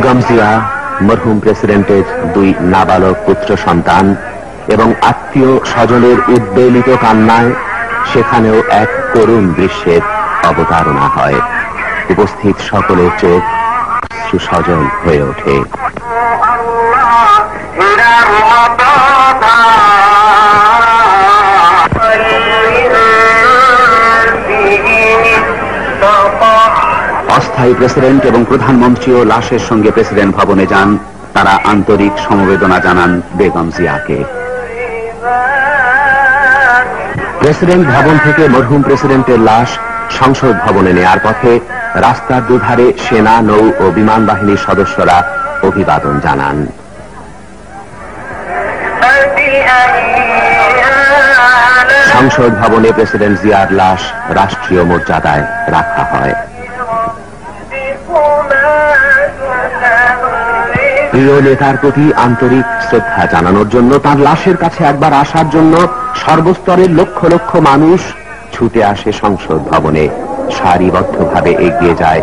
বেগম জিয়া মরহুম প্রেসিডেন্টের 2 নাবালক পুত্র সন্তান এবং আত্মীয় স্বজনের উদ্বেলিত কান্নায় সেখানেও এক করুণ দৃশ্যের অবতারণা হয়। উপস্থিত সকলের চোখ সুসজল হয়ে ওঠে। অস্থায়ী প্রেসিডেন্ট এবং প্রধানমন্ত্রীও লাশের সঙ্গে প্রেসিডেন্ট ভবনে যান। তারা আন্তরিক সমবেদনা জানান বেগম জিয়াকে। প্রেসিডেন্ট ভবন থেকে মরহুম প্রেসিডেন্টের লাশ সংসদ ভবনে নেয়ার পথে রাস্তার দুধারে সেনা, নৌ ও বিমান বাহিনীর সদস্যরা অভিবাদন জানান। সংসদ ভবনে প্রেসিডেন্ট জিয়ার লাশ রাষ্ট্রীয় মর্যাদায় রাখা হয়। প্রিয় নেতার প্রতি আন্তরিক শ্রদ্ধা জানানোর জন্য, তার লাশের কাছে একবার আসার জন্য সর্বস্তরের লক্ষ লক্ষ মানুষ ছুটে আসে সংসদ ভবনে। সারিবদ্ধভাবে এগিয়ে যায়